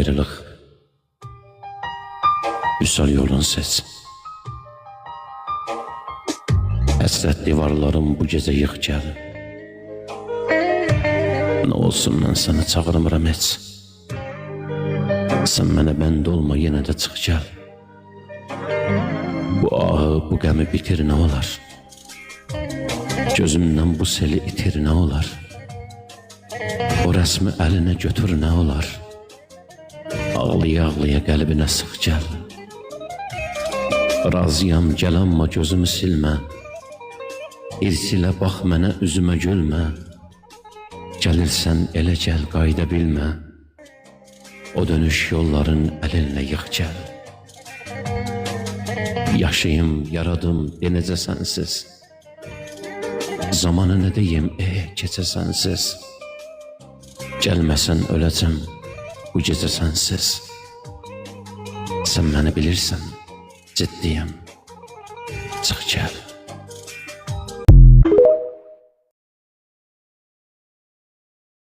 ayrılıq. Vüsal yolunu seç. Həsrət divarlarım bu gecə yığ gəl. Nə olsun mən səni çağırmıram heç. Sən mənə bənd olma, yenə də çıx gəl. Bu ağı, bu qəmi bitir nə olar? Gözümdən bu seli itir nə olar? O rəsmi əlinə götür nə olar? Ağlaya-ağlaya qəlbinə sıx gəl. Razıyam, gəl amma gözümü silmə. İrsilə bax mənə, üzümə gülmə. Gəlirsən elə gəl, qayda bilmə. O dönüş yolların əlinlə yığ gəl. Yaşayım, yaradım, denəcə sənsiz. Zamanı nə deyim, keçə sənsiz. Gəlməsən öləcəm, bu gecə sənsiz. Sən məni bilirsən, ciddiyəm, çıx gəl.